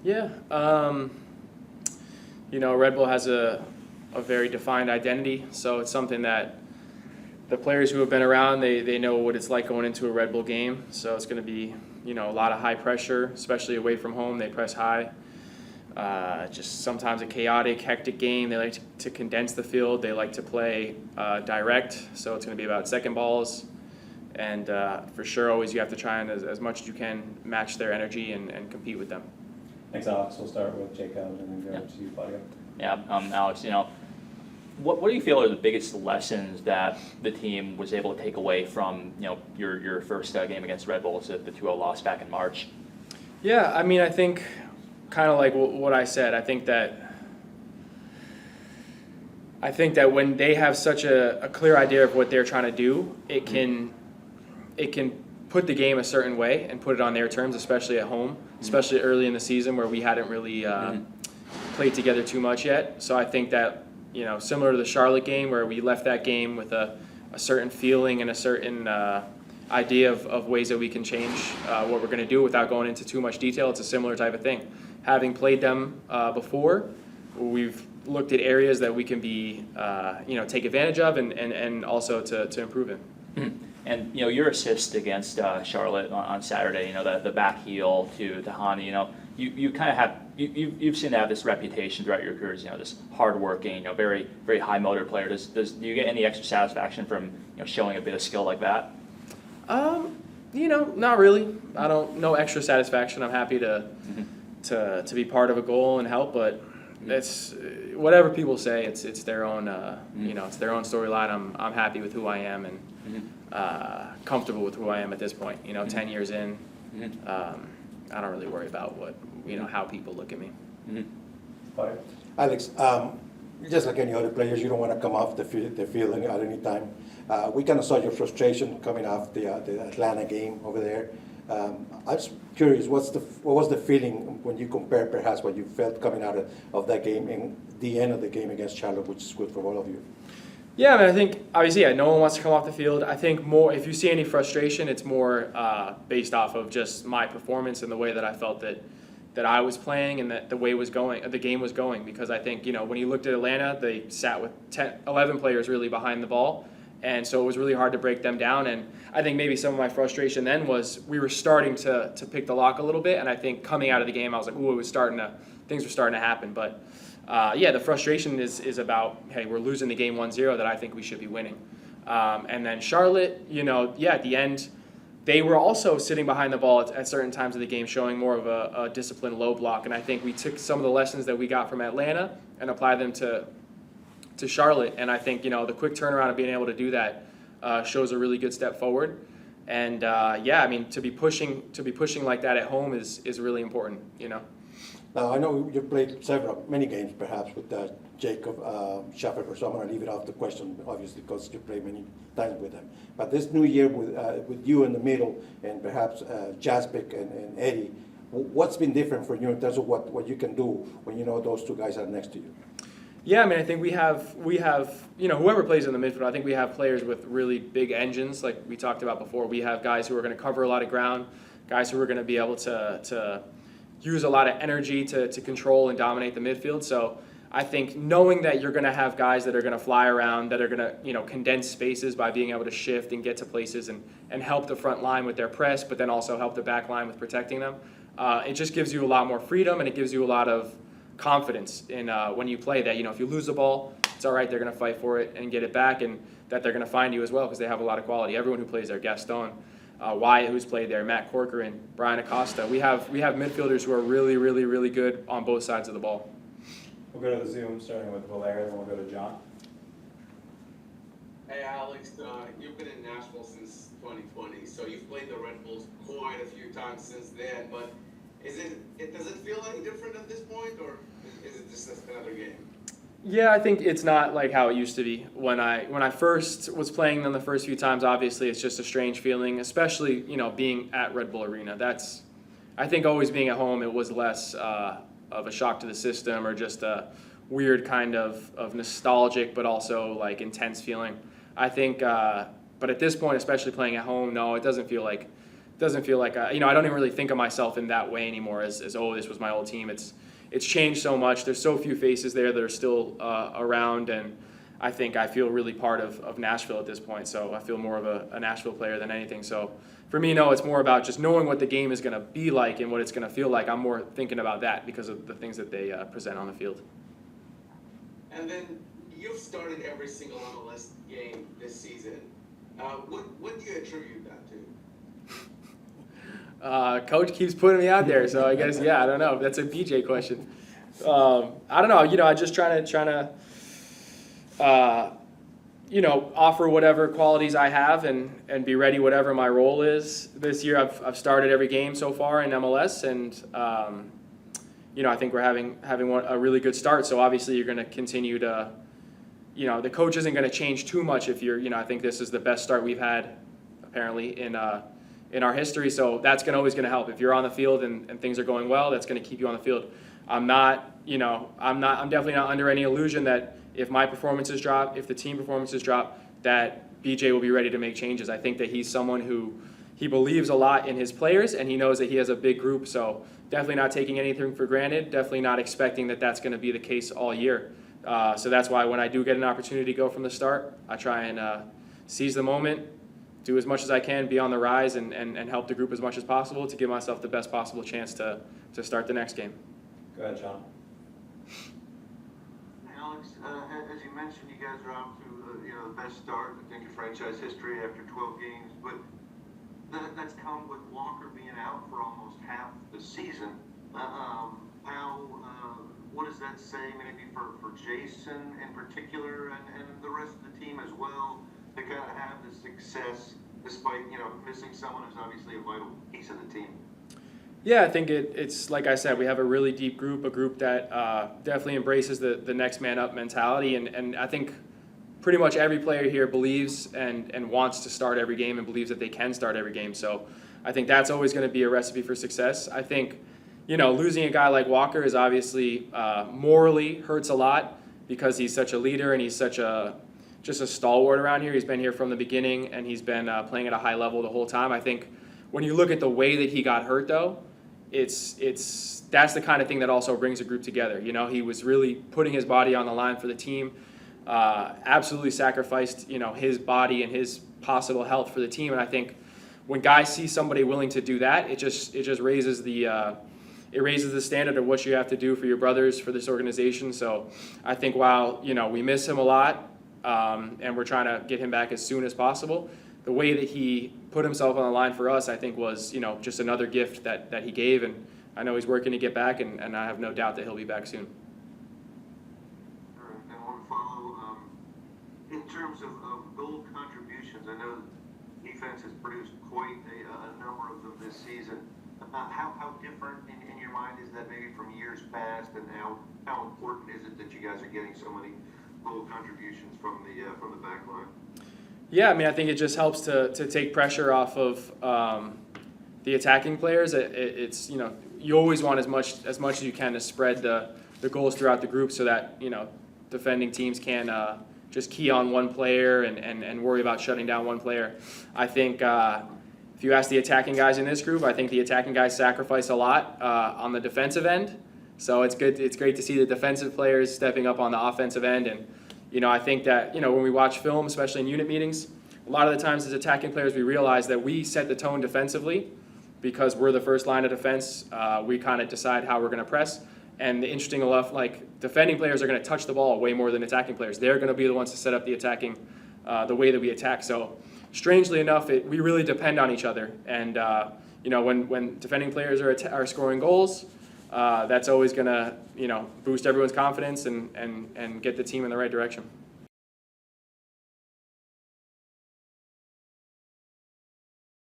Yeah, Red Bull has a very defined identity, so it's something that the players who have been around, they know what it's like going into a Red Bull game. So it's going to be, a lot of high pressure, especially away from home. They press high. Just sometimes a chaotic, hectic game. They like to condense the field. They like to play direct, so it's going to be about second balls. And for sure, always you have to try and, as much as you can, match their energy and compete with them. Thanks, Alex. We'll start with Jacob and then go to you, Claudio. Yeah, Alex, what do you feel are the biggest lessons that the team was able to take away from, your first game against Red Bulls, the 2-0 loss back in March? Yeah, I think kind of like what I said. I think that when they have such a clear idea of what they're trying to do, it can put the game a certain way and put it on their terms, especially at home, especially early in the season where we hadn't really played together too much yet. So I think that, similar to the Charlotte game where we left that game with a certain feeling and a certain idea of ways that we can change what we're going to do without going into too much detail. It's a similar type of thing. Having played them before, we've looked at areas that we can be, take advantage of and also to improve in. Mm-hmm. And your assist against Charlotte on Saturday, the back heel to Hani, you kind of have you've seemed to have this reputation throughout your careers, this hardworking, very very high motor player. Do you get any extra satisfaction from showing a bit of skill like that? Not really. I don't. No extra satisfaction. I'm happy to be part of a goal and help, but it's whatever people say. It's their own. It's their own storyline. I'm happy with who I am and comfortable with who I am at this point. 10 years in, I don't really worry about how people look at me. Alex, just like any other players, you don't want to come off the field at any time. We kind of saw your frustration coming off the Atlanta game over there. I'm just curious, what was the feeling when you compare perhaps what you felt coming out of that game and the end of the game against Charlotte, which is good for all of you? Yeah, I think obviously, no one wants to come off the field. I think more, if you see any frustration, it's more based off of just my performance and the way that I felt that I was playing and that the game was going. Because I think, when you looked at Atlanta, they sat with 11 players really behind the ball. And so it was really hard to break them down. And I think maybe some of my frustration then was we were starting to pick the lock a little bit. And I think coming out of the game, I was like, ooh, things were starting to happen. But the frustration is about, hey, we're losing the game 1-0 that I think we should be winning. And then Charlotte, at the end, they were also sitting behind the ball at certain times of the game, showing more of a disciplined low block. And I think we took some of the lessons that we got from Atlanta and applied them to Charlotte. And I think, the quick turnaround of being able to do that shows a really good step forward. And to be pushing like that at home is really important, Now, I know you played many games perhaps with Jacob Schaffer, so I'm going to leave it off the question, obviously, because you played many times with him. But this new year with you in the middle and perhaps Jaspic and Eddie, what's been different for you in terms of what you can do when those two guys are next to you? Yeah, I think we have whoever plays in the midfield, I think we have players with really big engines like we talked about before. We have guys who are going to cover a lot of ground, guys who are going to be able to use a lot of energy to control and dominate the midfield. So I think knowing that you're going to have guys that are going to fly around, that are going to condense spaces by being able to shift and get to places and help the front line with their press, but then also help the back line with protecting them, it just gives you a lot more freedom and it gives you a lot of confidence in when you play that, if you lose the ball, it's all right, they're going to fight for it and get it back, and that they're going to find you as well because they have a lot of quality. Everyone who plays there, Gaston, Wyatt, who's played there, Matt Corcoran, Brian Acosta. We have midfielders who are really, really, really good on both sides of the ball. We'll go to the Zoom, starting with Valeria, then we'll go to John. Hey Alex, you've been in Nashville since 2020, so you've played the Red Bulls quite a few times since then, but does it feel any different at this point, or is it just another game? Yeah, I think it's not like how it used to be. When I first was playing them the first few times, obviously it's just a strange feeling, especially, being at Red Bull Arena. I think always being at home, it was less of a shock to the system or just a weird kind of nostalgic but also like intense feeling. I think, but at this point, especially playing at home, no, it doesn't feel like doesn't feel like I don't even really think of myself in that way anymore as oh, this was my old team. It's changed so much. There's so few faces there that are still around, and I think I feel really part of Nashville at this point. So I feel more of a Nashville player than anything. So for me, no, it's more about just knowing what the game is going to be like and what it's going to feel like. I'm more thinking about that because of the things that they present on the field. And then you've started every single MLS game this season. What do you attribute that to? Coach keeps putting me out there, so I guess I don't know. That's a BJ question. I don't know. I just trying to offer whatever qualities I have and be ready whatever my role is. This year I've started every game so far in MLS, and I think we're having a really good start. So obviously you're going to continue to, the coach isn't going to change too much if you're, I think this is the best start we've had apparently in our history. So that's always going to help. If you're on the field and things are going well, that's going to keep you on the field. I'm definitely not under any illusion that if my performances drop, if the team performances drop, that BJ will be ready to make changes. I think that he's someone who he believes a lot in his players, and he knows that he has a big group. So definitely not taking anything for granted. Definitely not expecting that that's going to be the case all year. So that's why when I do get an opportunity to go from the start, I try and seize the moment, do as much as I can, be on the rise, and help the group as much as possible to give myself the best possible chance to start the next game. Go ahead, John. Alex, as you mentioned, you guys are off to the best start I think in franchise history after 12 games, but that's come with Walker being out for almost half the season. What does that say maybe for Jason in particular and the rest of the team as well to kind of have the success despite missing someone who's obviously a vital piece of the team? Yeah, I think it's like I said, we have a really deep group, a group that definitely embraces the next man up mentality, and I think pretty much every player here believes and wants to start every game and believes that they can start every game. So I think that's always going to be a recipe for success. I think losing a guy like Walker is obviously morally hurts a lot because he's such a leader and he's such just a stalwart around here. He's been here from the beginning and he's been playing at a high level the whole time. I think when you look at the way that he got hurt, though, that's the kind of thing that also brings a group together. He was really putting his body on the line for the team, absolutely sacrificed, his body and his possible health for the team. And I think when guys see somebody willing to do that, it just raises the standard of what you have to do for your brothers, for this organization. So I think while we miss him a lot, and we're trying to get him back as soon as possible, the way that he put himself on the line for us, I think was, just another gift that he gave. And I know he's working to get back, and I have no doubt that he'll be back soon. All right, and one follow, in terms of goal contributions, I know defense has produced quite a number of them this season. How different in your mind is that maybe from years past, and how important is it that you guys are getting so many goal contributions from the back line? Yeah, I think it just helps to take pressure off of the attacking players. It's you always want as much as you can to spread the goals throughout the group so that defending teams can just key on one player and worry about shutting down one player. I think if you ask the attacking guys in this group, I think the attacking guys sacrifice a lot on the defensive end. So it's good. It's great to see the defensive players stepping up on the offensive end. And I think that when we watch film, especially in unit meetings, a lot of the times as attacking players, we realize that we set the tone defensively because we're the first line of defense. We kind of decide how we're going to press. And interesting enough, defending players are going to touch the ball way more than attacking players. They're going to be the ones to set up the attacking, the way that we attack. So strangely enough, we really depend on each other. And when defending players are scoring goals, that's always going to boost everyone's confidence and get the team in the right direction.